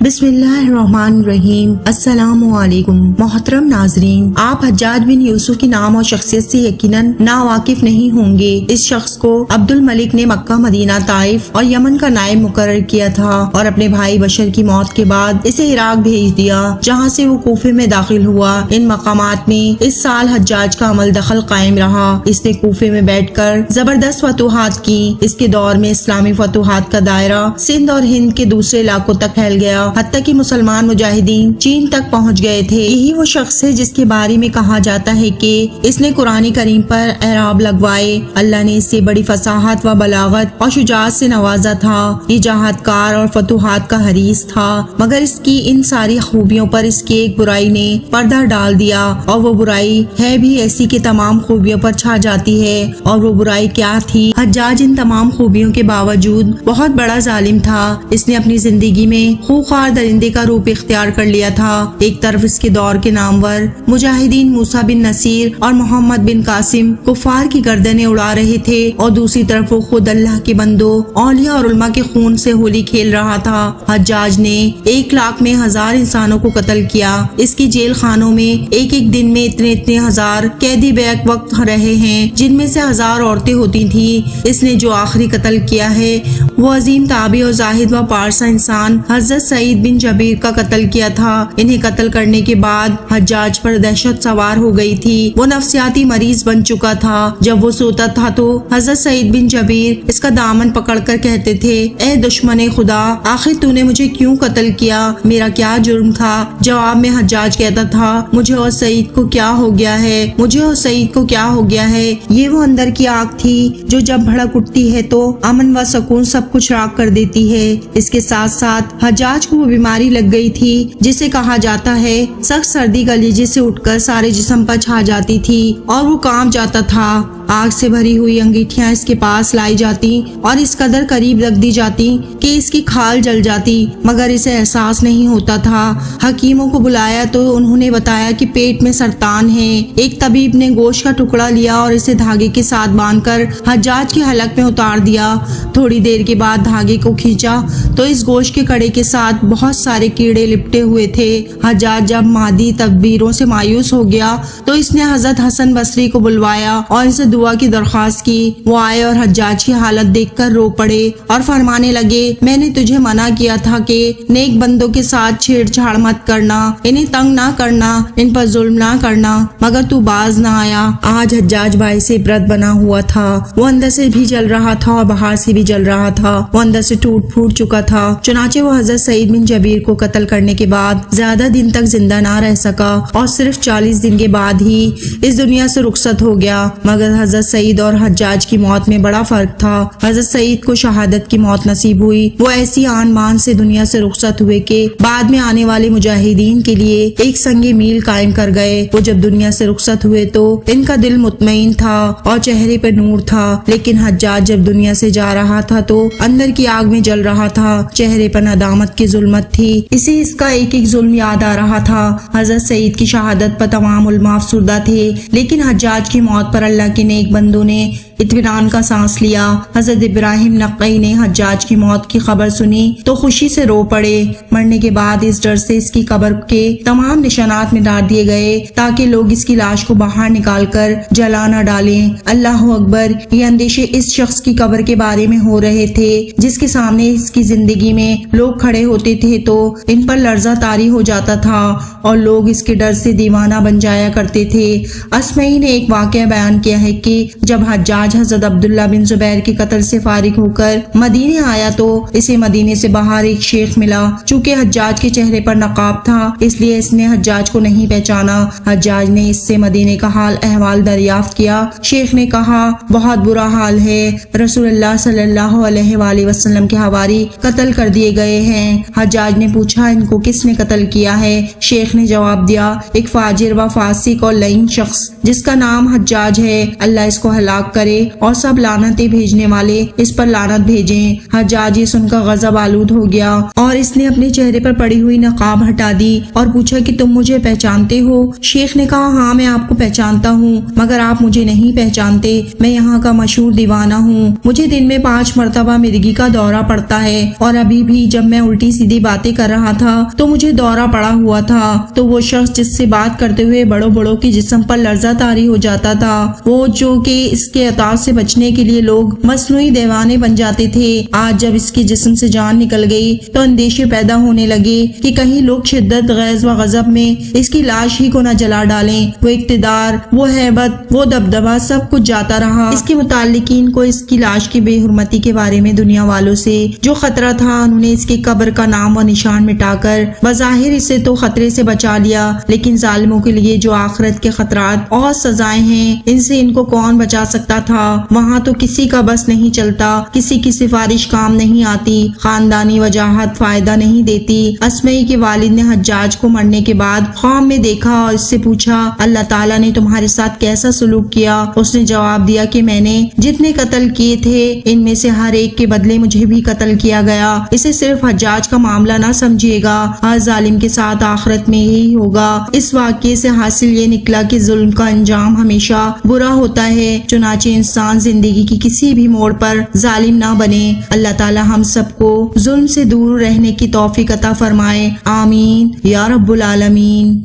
بسم اللہ الرحمن الرحیم۔ السلام علیکم محترم ناظرین، آپ حجاج بن یوسف کی نام اور شخصیت سے یقیناً ناواقف نہیں ہوں گے۔ اس شخص کو عبد الملک نے مکہ، مدینہ، طائف اور یمن کا نائب مقرر کیا تھا اور اپنے بھائی بشر کی موت کے بعد اسے عراق بھیج دیا، جہاں سے وہ کوفے میں داخل ہوا۔ ان مقامات میں اس سال حجاج کا عمل دخل قائم رہا۔ اس نے کوفے میں بیٹھ کر زبردست فتوحات کی۔ اس کے دور میں اسلامی فتوحات کا دائرہ سندھ اور ہند کے دوسرے علاقوں تک پھیل گیا، حتیٰ کہ مسلمان مجاہدین چین تک پہنچ گئے تھے۔ یہی وہ شخص ہے جس کے بارے میں کہا جاتا ہے کہ اس نے قرآن کریم پر اعراب لگوائے۔ اللہ نے اس سے بڑی فصاحت و بلاغت اور شجاعت سے نوازا تھا۔ یہ جہاد کار اور فتوحات کا حریص تھا، مگر اس کی ان ساری خوبیوں پر اس کی ایک برائی نے پردہ ڈال دیا، اور وہ برائی ہے بھی ایسی کہ تمام خوبیوں پر چھا جاتی ہے۔ اور وہ برائی کیا تھی؟ حجاج ان تمام خوبیوں کے باوجود بہت بڑا ظالم تھا۔ اس نے اپنی زندگی میں خوخوار درندے کا روپ اختیار کر لیا تھا۔ ایک طرف اس کے دور کے نامور مجاہدین موسیٰ بن نصیر اور محمد بن قاسم کفار کی گردنیں اڑا رہے تھے، اور دوسری طرف وہ خود اللہ کے بندوں، اولیاء اور علماء کے خون سے ہولی کھیل رہا تھا۔ حجاج نے 1 لاکھ میں 1000 انسانوں کو قتل کیا۔ اس کی جیل خانوں میں ایک دن میں اتنے ہزار قیدی بیک وقت رہے ہیں، جن میں سے 1000 عورتیں ہوتی تھیں۔ اس نے جو آخری قتل کیا ہے وہ عظیم تابعی اور زاہد و پارسا انسان حضرت سعید بن جبیر کا قتل کیا تھا۔ انہیں قتل کرنے کے بعد حجاج پر دہشت سوار ہو گئی تھی۔ وہ نفسیاتی مریض بن چکا تھا۔ جب وہ سوتا تھا تو حضرت سعید بن جبیر اس کا دامن پکڑ کر کہتے تھے، اے دشمن خدا، آخر تو نے مجھے کیوں قتل کیا؟ میرا کیا جرم تھا؟ جواب میں حجاج کہتا تھا، مجھے اور سعید کو کیا ہو گیا ہے، مجھے اور سعید کو کیا ہو گیا ہے۔ یہ وہ اندر کی آگ تھی جو جب بھڑک اٹھتی ہے تو امن و سکون سب کچھ راک کر دیتی ہے۔ اس کے ساتھ ساتھ حجاج کو وہ بیماری لگ گئی تھی جسے کہا جاتا ہے سخت سردی کلیجے سے اٹھ کر سارے جسم پر چھا جاتی تھی، اور وہ کانپ جاتا تھا۔ آگ سے بھری ہوئی انگیٹھیاں اس کے پاس لائی جاتی اور اس قدر قریب رکھ دی جاتی کہ اس کی کھال جل جاتی، مگر اسے احساس نہیں ہوتا تھا۔ حکیموں کو بلایا تو انہوں نے بتایا کہ پیٹ میں سرطان ہے۔ ایک طبیب نے گوشت کا ٹکڑا لیا اور اسے دھاگے کے ساتھ باندھ کر حجاج کے حلق میں اتار دیا۔ تھوڑی دیر کے بعد دھاگے کو کھینچا تو اس گوشت کے کڑے کے ساتھ بہت سارے کیڑے لپٹے ہوئے تھے۔ حجاج جب مادی تدبیروں سے مایوس ہو گیا تو اس نے حضرت حسن بصری کو بلوایا اور اسے دعا کی درخواست کی۔ وہ آئے اور حجاج کی حالت دیکھ کر رو پڑے اور فرمانے لگے، میں نے تجھے منع کیا تھا کہ نیک بندوں کے ساتھ چھیڑ چھاڑ مت کرنا، انہیں تنگ نہ کرنا، ان پر ظلم نہ کرنا، مگر تو باز نہ آیا۔ آج حجاج باعث عبرت بنا ہوا تھا۔ وہ اندر سے بھی جل رہا تھا اور باہر سے بھی جل رہا تھا۔ وہ اندر سے ٹوٹ پھوٹ چکا تھا۔ چنانچہ وہ حضرت سعید بن جبیر کو قتل کرنے کے بعد زیادہ دن تک زندہ نہ رہ سکا اور صرف 40 دن کے بعد ہی اس دنیا سے رخصت ہو گیا۔ مگر حضرت سعید اور حجاج کی موت میں بڑا فرق تھا۔ حضرت سعید کو شہادت کی موت نصیب ہوئی۔ وہ ایسی آن مان سے دنیا سے رخصت ہوئے کہ بعد میں آنے والے مجاہدین کے لیے ایک سنگ میل قائم کر گئے۔ وہ جب دنیا سے رخصت ہوئے تو ان کا دل مطمئن تھا اور چہرے پر نور تھا، لیکن حجاج جب دنیا سے جا رہا تھا تو اندر کی آگ میں جل رہا تھا، چہرے پر ندامت کی ظلمت تھی۔ اسے اس کا ایک ظلم یاد آ رہا تھا۔ حضرت سعید کی شہادت پر تمام علماء افسردہ تھے، لیکن حجاج کی موت پر اللہ کے نیک بندوں نے اطمینان کا سانس لیا۔ حضرت ابراہیم نقعی نے حجاج کی موت کی خبر سنی تو خوشی سے رو پڑے۔ مرنے کے بعد اس ڈر سے اس کی قبر کے تمام نشانات مٹا دیے گئے تاکہ لوگ اس کی لاش کو باہر نکال کر جلا نہ ڈالیں۔ اللہ اکبر! یہ اندیشے اس شخص کی قبر کے بارے میں ہو رہے تھے جس کے سامنے اس کی زندگی میں لوگ کھڑے ہوتے تھے تو ان پر لرزہ طاری ہو جاتا تھا اور لوگ اس کے ڈر سے دیوانہ بن جایا کرتے تھے۔ اسمعی نے ایک واقعہ بیان کیا ہے کہ جب حجاج حضرت عبداللہ بن زبیر کے قتل سے فارغ ہو کر مدینے آیا تو اسے مدینے سے باہر ایک شیخ ملا۔ چونکہ حجاج کے چہرے پر نقاب تھا اس لیے اس نے حجاج کو نہیں پہچانا۔ حجاج نے اس سے مدینے کا حال احوال دریافت کیا۔ شیخ نے کہا، بہت برا حال ہے، رسول اللہ صلی اللہ علیہ وآلہ وسلم کے حواری قتل کر دیے گئے ہیں۔ حجاج نے پوچھا، ان کو کس نے قتل کیا ہے؟ شیخ نے جواب دیا، ایک فاجر و فاسق اور لعین شخص جس کا نام حجاج ہے، اللہ اللہ اس کو ہلاک کرے اور سب لعنتیں بھیجنے والے اس پر لعنت بھیجیں۔ حجاج یہ سن کر غضب آلود ہو گیا اور اس نے اپنے چہرے پر پڑی ہوئی نقاب ہٹا دی اور پوچھا کہ تم مجھے پہچانتے ہو؟ شیخ نے کہا ہاں میں آپ کو پہچانتا ہوں، مگر آپ مجھے نہیں پہچانتے، میں یہاں کا مشہور دیوانہ ہوں، مجھے دن میں 5 مرتبہ مرگی کا دورہ پڑتا ہے، اور ابھی بھی جب میں الٹی سیدھی باتیں کر رہا تھا تو مجھے دورہ پڑا ہوا تھا۔ تو وہ شخص جس سے بات کرتے ہوئے بڑوں بڑوں کی جسم پر لرزہ طاری ہو جاتا تھا، وہ جو کہ اس کے عطا سے بچنے کے لیے لوگ مصنوعی دیوانے بن جاتے تھے، آج جب اس کی جسم سے جان نکل گئی تو اندیشے پیدا ہونے لگے کہ کہیں لوگ شدت غیظ و غضب میں اس کی لاش ہی کو نہ جلا ڈالیں۔ وہ اقتدار، وہ ہیبت، وہ دبدبہ سب کچھ جاتا رہا۔ اس کے متعلقین کو اس کی لاش کی بے حرمتی کے بارے میں دنیا والوں سے جو خطرہ تھا، انہوں نے اس کی قبر کا نام و نشان مٹا کر بظاہر اسے تو خطرے سے بچا لیا، لیکن ظالموں کے لیے جو آخرت کے خطرات اور سزائیں ہیں، ان سے ان کو کون بچا سکتا تھا؟ وہاں تو کسی کا بس نہیں چلتا، کسی کی سفارش کام نہیں آتی، خاندانی وجاہت فائدہ نہیں دیتی۔ اسمعی کے والد نے حجاج کو مرنے کے بعد خواب میں دیکھا اور اس سے پوچھا اللہ تعالیٰ نے تمہارے ساتھ کیسا سلوک کیا؟ اس نے جواب دیا کہ میں نے جتنے قتل کیے تھے ان میں سے ہر ایک کے بدلے مجھے بھی قتل کیا گیا۔ اسے صرف حجاج کا معاملہ نہ سمجھیے گا، ہر ظالم کے ساتھ آخرت میں یہی ہوگا۔ اس واقعے سے حاصل یہ نکلا کہ ظلم کا انجام ہمیشہ برا ہوتا ہے، چنانچہ انسان زندگی کی کسی بھی موڑ پر ظالم نہ بنے۔ اللہ تعالی ہم سب کو ظلم سے دور رہنے کی توفیق عطا فرمائے، آمین یا رب العالمین۔